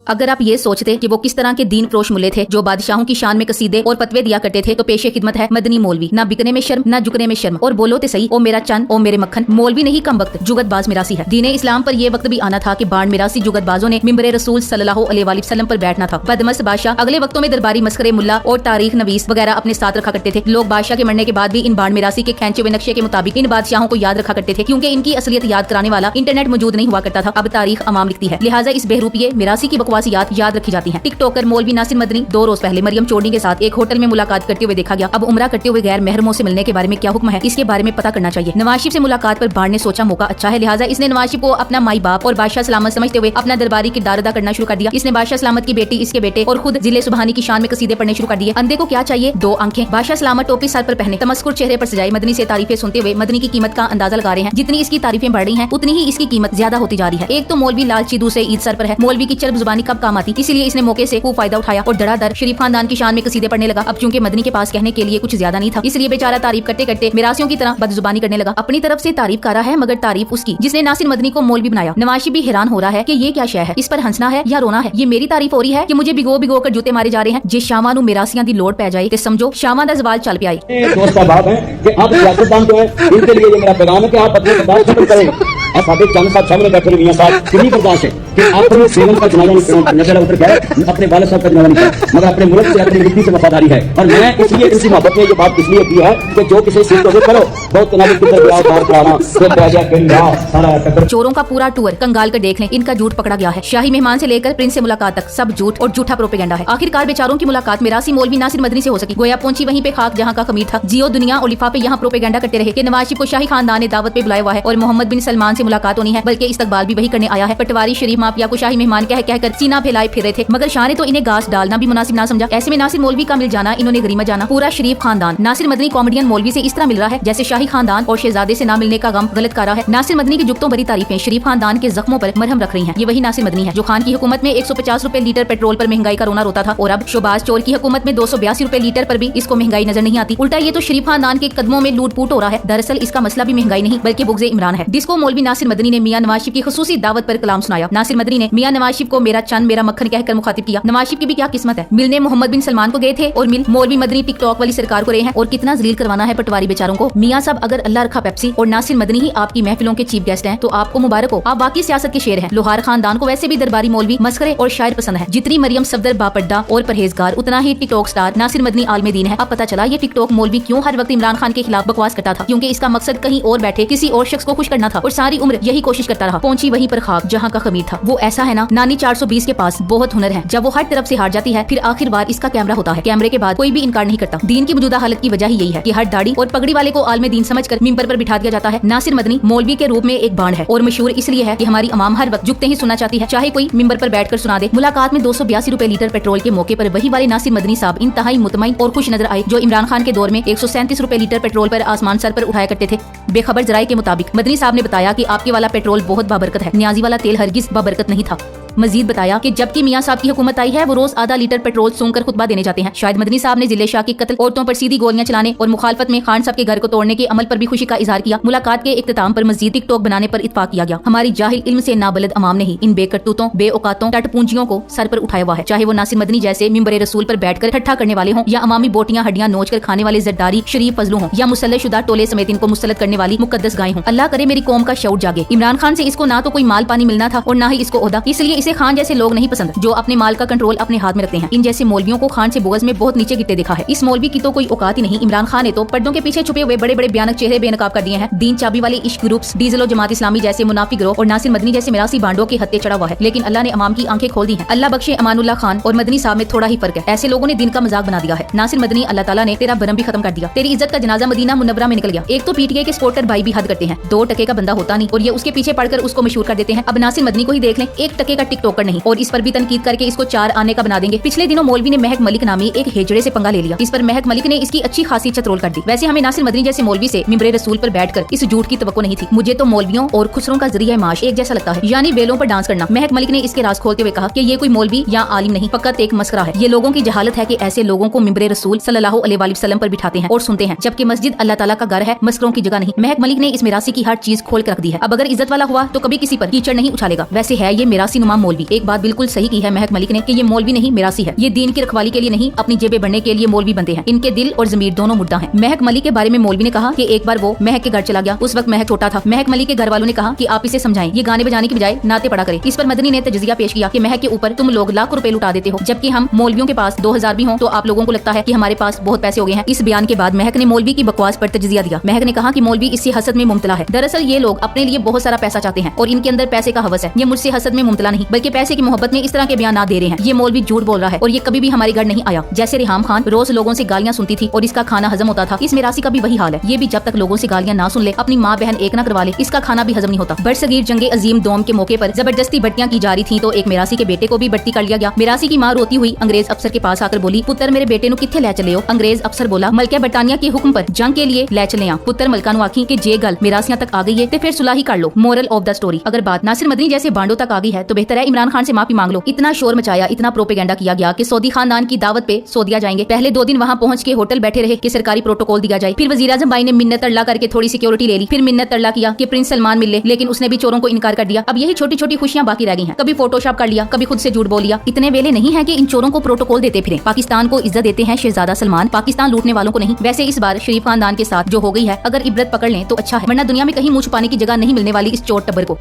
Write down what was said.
अगर आप ये सोचते कि वो किस तरह के दीन फरोश मुल्ले थे जो बादशाहों की शान में कसीदे और फतवे दिया करते थे, तो पेशे खिदमत है मदनी मौलवी। ना बिकने में शर्म, ना झुकने में शर्म, और बोलो तो सही, ओ मेरा चंद, ओ मेरे मक्खन। मौलवी नहीं कम वक्त जुगतबाज मिरासी है। दीने इस्लाम पर ये वक्त भी आना था कि बाण मिरासी जुगतबाजों ने मिंबरे रसूल सल्लल्लाहु अलैहि वसल्लम पर बैठना था। बदमस्त बादशाह अगले वक्तों में दरबारी मस्करे मुल्ला और तारीख नवीस वगैरह अपने साथ रखा करते थे। लोग बादशाह के मरने के बाद भी इन बाण मिरासी के खींचे हुए नक्शे के मुताबिक इन बादशाहों को याद रखा करते थे, क्योंकि इनकी असलियत याद कराने वाला इंटरनेट मौजूद नहीं हुआ करता था। अब तारीख अवाम लिखती है, लिहाजा इस बेहरूपिये मिरासी की बकवासियात याद रखी जाती हैं। टिकटॉकर मौलवी नासिर मदनी 2 रोज पहले मरियम चोरनी के साथ एक होटल में मुलाकात करते हुए देखा गया। अब उम्रा करते हुए गैर महरमों से मिलने के बारे में क्या हुक्म है, इसके बारे में पता करना चाहिए। नवाज शरीफ से मुलाकात पर बाण ने सोचा मौका अच्छा है, लिहाजा इसने नवाज शरीफ को अपना माई बाप और बादशाह सलामत समझते हुए अपना दरबारी किरदार अदा करना शुरू कर दिया। इसने बादशाह सलामत की बेटी, इसके बेटे और खुद जिले सुबहानी की शान में कसीदे पढ़ने शुरू कर दिए। अंधे को क्या चाहिए, 2 आंखें। बादशाह सलामत टोपी सर पर पहने, तमस्कुर चेहरे पर सजाए मदनी से तारीफें सुनते हुए मदनी की कीमत का अंदाजा लगा रहे हैं। जितनी इसकी तारीफें बढ़ रही हैं, उतनी ही इसकी कीमत ज्यादा होती जा रही है। एक तो मौलवी लालची, दूसरे ईद सर पर है। मौलवी की चरब जुबानी कब काम आती, इसीलिए इसने मौके से खूब फायदा उठाया और धड़ाधड़ शरीफ खानदान की शान में कसीदे पढ़ने लगा। अब चूंकि मदनी के पास कहने के लिए कुछ ज्यादा नहीं था, इसलिए बेचारा तारीफ करते करते मिरासियों की तरह बदजुबानी करने लगा। अपनी तरफ से तारीफ कर रहा है, मगर तारीफ उसकी जिसने नासिर मदनी को मौलवी बनाया। नवाज शरीफ भी हैरान हो रहा है कि ये क्या शय है, इस पर हंसना है या रोना है। ये मेरी तारीफ हो रही है कि मुझे भिगो भिगो कर जूते मारे जा रहे हैं। जे शामा नु मिरासियां दी लोड़ पै जाए ते समझो शामा दा जवाल चल पे आए। दोस्त का बात है कि आप सियासतदान जो है, इनके लिए ये मेरा पैगाम है कि आप अपने बर्दाश्त खत्म करें। और साथे चंद साहब सामने बैठे मियां साहब कितनी बर्दाश्त है कि आपने सेवन का जनाजा नहीं कराया, नजर उतर गया, अपने वालिद साहब का जनाजा नहीं किया, मगर अपने मुल्क से, अपनी मिट्टी से वफादारी है। और मैं इसलिए इनकी मोहब्बत में ये बात इसलिए की है कि जो किसी सीट को करो बहुत तनाव किधर गया बाहर कराना फिर बाजा किंदा सारा टक्कर। चोरों का पूरा टूर कंगाल कर देख लें, इनका झूठ पकड़ा गया है। शाही मेहमान से लेकर प्रिंस से मुलाकात तक सब झूठ और झूठा प्रोपेगेंडा है। आखिरकार बेचारों की मुलाकात मिरासी मौलवी नासिर मदनी से हो सकी। गोया पहुंची वहीं पे खाक जहां का खमीर था। जियो दुनिया और लिफाफे यहाँ प्रोपेगेंडा करते रहे कि नवाज शरीफ को शाही खानदान ने दावत पे बुलाया हुआ है और मोहम्मद बिन सलमान से मुलाकात होनी है, बल्कि इस्तकबाल भी वही करने आया है। पटवारी शरीफ माफिया को शाही मेहमान कह कहकर सीना फैलाए फिर रहे थे, मगर शाह ने तो इन्हें घास डालना भी मुनासिब ना समझा। ऐसे में नासिर मौलवी का मिल जाना इन्होंने गरीमा जाना। पूरा शरीफ खानदान नासिर मदनी कॉमेडियन मौलवी से इस तरह मिल रहा है जैसे शाही खानदान और शहजादे से ना मिलने का गम गलत कर रहा है। नासिर मदनी की जुगतों भरी तारीफें शरीफ खानदान के जख्मों पर मरहम रख रही हैं। ये वही नासिर मदनी है जो खान की हुकूमत में 150 रुपए लीटर पेट्रोल पर महंगाई का रोना रोता था, और अब शोबाज चोर की हुकूमत में 282 रुपए लीटर पर भी इसको महंगाई नजर नहीं आती। उल्टा ये तो शरीफ खानदान के कदमों में लूटपूट हो रहा है। दरअसल इसका मसला भी महंगाई नहीं बल्कि बुग़्ज़े इमरान है, जिसको मौलवी नासिर मदनी ने मियां नवाज शरीफ की खुसूसी दावत पर कलाम सुनाया। नासिर मदनी ने मियां नवाज शरीफ को मेरा चंद, मेरा मक्खन कहकर मुखातिब किया। नवाज शरीफ की भी क्या किस्मत है, मिलने मोहम्मद बिन सलमान को गए थे और मिल मौलवी मदनी टिकटॉक वाली सरकार को रहे हैं। और कितना जलील करवाना है पटवारी बेचारों को। मियां साहब अगर अल्लाह रखा पेप्सी और नासिर मदनी ही आपकी महफिलों के चीफ गेस्ट हैं तो आपको मुबारक हो, आप वाकई सियासत के शेर हैं। लोहार खानदान को वैसे भी दरबारी मौलवी मस्करे और शायर पसंद है। जितनी मरियम सफदर बापर्दा और परहेजगार, उतना ही टिकटॉक स्टार नासिर मदनी आलमे दीन है। अब पता चला ये टिकटॉक मौलवी क्यों हर वक्त इमरान खान के खिलाफ बकवास करता था, क्योंकि इसका मकसद कहीं और बैठे किसी और शख्स को खुश करना था और सारी उम्र यही कोशिश करता रहा। पहुंची वहीं पर खाक जहां का खमीर था। वो ऐसा है ना, नानी 420 के पास बहुत हुनर है। जब वो हर तरफ से हार जाती है फिर आखिर बार इसका कैमरा होता है। कैमरे के बाद कोई भी इनकार नहीं करता। दीन की मौजूदा हालत की वजह ही यही है कि हर दाढ़ी और पगड़ी वाले को आलमे दीन समझकर मिंबर पर बिठा दिया जाता है। नासिर मदनी मौलवी के रूप में एक बांड है और मशहूर इसलिए है कि हमारी अवाम हर वक्त झुकते ही सुनना चाहती है, चाहे कोई मिंबर पर बैठकर सुना दे। मुलाकात में 282 रुपए लीटर पेट्रोल के मौके पर वही वाले नासिर मदनी साहब इंतहाई मुतमईन और खुश नजर आए जो इमरान खान के दौर में 137 रुपए लीटर पेट्रोल पर आसमान सर पर उठाया करते थे। बेखबर जराये के मुताबिक मदनी साहब ने बताया कि आपके वाला पेट्रोल बहुत बाबरकत है, न्याजी वाला तेल हरगिज बाबरकत नहीं था। मजीद बताया कि जबकि मियां साहब की हुकूमत आई है वो रोज आधा लीटर पेट्रोल सूंघकर खुतबा देने जाते हैं। शायद मदनी साहब ने जिले शाह की कत्ल, औरतों पर सीधी गोलियां चलाने और मुखालफत में खान साहब के घर को तोड़ने के अमल पर भी खुशी का इजहार किया। मुलाकात के इख्तिताम पर मजीद टिकटॉक बनाने पर इत्फाक किया गया। हमारी जाहिल इल्म से नाबलद अवाम ने ही इन बेकरतूतों, बेऔकातों, टटपूंजियों को सर पर उठाया हुआ है। चाहे वो नासिर मदनी जैसे मिंबरे रसूल पर बैठकर ठट्ठा करने वाले हों, या अवामी बोटियां हड्डियां नोच कर खाने वाले जरदारी शरीफ फजलू हों, या मुसल्लतशुदा टोले समेत इनको मुसल्लत करने वाली मुकद्दस गायें हों। अल्लाह करे मेरी कौम का शऊर जागे। इमरान खान से इसको ना तो कोई माल पानी मिलना था और ना ही इसको ओहदा, इसलिए इसे खान जैसे लोग नहीं पसंद जो अपने माल का कंट्रोल अपने हाथ में रखते हैं। इन जैसे मौलवियों को खान से बुग़्ज़ में बहुत नीचे गिरते देखा है। इस मौलवी की तो कोई औकात ही नहीं। इमरान खान ने तो पर्दों के पीछे छुपे हुए बड़े बड़े भयानक चेहरे बेनकाब कर दिए हैं। दीन चाबी वाले इश्क ग्रुप्स, डीजल और जमात इस्लामी जैसे मुनाफिक गिरोह और नासिर मदनी जैसे मिरासी बांडों के हत्थे चढ़ा हुआ है। लेकिन अल्लाह ने अवाम की आंखें खोल दी हैं। अल्लाह बख्शे अमानुल्लाह खान और मदनी साहब में थोड़ा ही फर्क है। ऐसे लोगों ने दिन का मजाक बना दिया है। नासिर मदनी अल्लाह ताला ने तेरा भरम भी खत्म कर दिया। तेरी इज्जत का जनाजा मदीना मुनव्वरा में निकल गया। एक तो पीटीआई के सपोर्टर भाई भी हद करते हैं, 2 टके का बंदा होता नहीं और ये उसके पीछे पड़कर उसको मशहूर कर देते हैं। अब नासिर मदनी को ही देख लें, 1 टके का टिकटॉकर नहीं, और इस पर भी तनकीद करके इसको 4 आने का बना देंगे। पिछले दिनों मौलवी ने महक मलिक नामी एक हेजड़े से पंगा ले लिया। इस पर महक मलिक ने इसकी अच्छी खासी चतरोल कर दी। वैसे हमें नासिर मदनी जैसे मौलवी से मिंबरे रसूल पर बैठकर इस झूठ की तवक्को नहीं थी। मुझे तो मौलवियों और खुसरों का जरिया माश एक जैसा लगता है, यानी बेलों पर डांस करना। महक मलिक ने इसके राज खोलते हुए कहा कि ये कोई मौलवी या आलिम नहीं, फकत एक मस्करा है। ये लोगों की जहालत है कि ऐसे लोगों को मिंबरे रसूल सल्लल्लाहु अलैहि वसल्लम पर बिठाते हैं और सुनते हैं, जबकि मस्जिद अल्लाह ताला का घर है, मस्करों की जगह नहीं। महक मलिक ने इस मिरासी की हर चीज खोल कर रख दी है। अब अगर इज्जत वाला हुआ तो कभी किसी पर कीचड़ नहीं उछालेगा। वैसे है ये मिरासी नुमा नाम मौलवी। एक बात बिल्कुल सही की है महक मलिक ने कि ये मौलवी नहीं मिरासी है। ये दीन की रखवाली के लिए नहीं, अपनी जेबें बढ़ने के लिए मौलवी बनते हैं। इनके दिल और ज़मीर दोनों मुर्दा हैं। महक मलिक के बारे में मौलवी ने कहा कि एक बार वो महक के घर चला गया। उस वक्त महक छोटा था। महक मलिक के घर वालों ने कहा कि आप इसे समझाएं, ये गाने बजाने की बजाय नाते पढ़ा करे। इस पर मदनी ने तजजिया पेश किया कि महक के ऊपर तुम लोग लाखों रुपए लुटा देते हो, जबकि हम मौलवियों के पास 2000 भी हों तो आप लोगों को लगता है कि हमारे पास बहुत पैसे हो गए हैं। इस बयान के बाद महक ने मौलवी की बकवास पर तजजिया दिया। महक ने कहा कि मौलवी इससे हसद में मुब्तला है। दरअसल ये लोग अपने लिए बहुत सारा पैसा चाहते हैं और इनके अंदर पैसे का हवस है। ये मुझसे हसद में मुब्तला नहीं, बल्कि पैसे की मोहब्बत में इस तरह के बयान दे रहे हैं। ये मौलवी झूठ बोल रहा है और ये कभी भी हमारे घर नहीं आया। जैसे रिहाम खान रोज लोगों से गालियां सुनती थी और इसका खाना हजम होता था, इस मिरासी का भी वही हाल है। ये भी जब तक लोगों से गालियां ना सुन ले, अपनी माँ बहन एक ना करवा ले, इसका खाना भी हजम नहीं होता। बरसगीर जंगे अजीम दोम के मौके पर जबरदस्ती बट्टियां की जा रही थी तो एक मिरासी के बेटे को भी बट्टी कर लिया गया। मिरासी की माँ रोती हुई अंग्रेज अफसर के पास आकर बोली, पुत्र मेरे बेटे नु किथे ले चले हो? अंग्रेज अफसर बोला, मलका बरतानिया के हुक्म पर जंग के लिए ले चले आ। पुत्र मलका नु आखी कि जे गल मिरासियां तक आ गई है तो फिर सुलह ही कर लो। मोरल ऑफ द स्टोरी, अगर बात नासिर मदनी जैसे बांडों तक आ गई है तो बेहतर है इमरान खान से माफी मांग लो। इतना शोर मचाया, इतना प्रोपेगेंडा किया गया कि सऊदी खानदान की दावत पे सऊदिया जाएंगे। पहले 2 दिन वहाँ पहुंच के होटल बैठे रहे कि सरकारी प्रोटोकॉल दिया जाए। फिर वजीर आजम भाई ने मिन्नत तरला करके थोड़ी सिक्योरिटी ले ली। फिर मिन्नत तरला किया कि प्रिंस सलमान मिल ले, लेकिन उसने भी चोरों को इनकार कर दिया। अब यही छोटी छोटी खुशियां बाकी रह गई हैं। कभी फोटोशॉप कर लिया, कभी खुद से झूठ बोल लिया। इतने वेले नहीं है कि इन चोरों को प्रोटोकॉल देते फिरें। पाकिस्तान को इज्जत देते हैं शहजादा सलमान, पाकिस्तान लूटने वालों को नहीं। वैसे इस बार शरीफ खानदान के साथ जो हो गई है, अगर इबरत पकड़ लें तो अच्छा है, वरना दुनिया में कहीं मुंह छुपाने की जगह नहीं मिलने वाली इस चोर टब्बर को।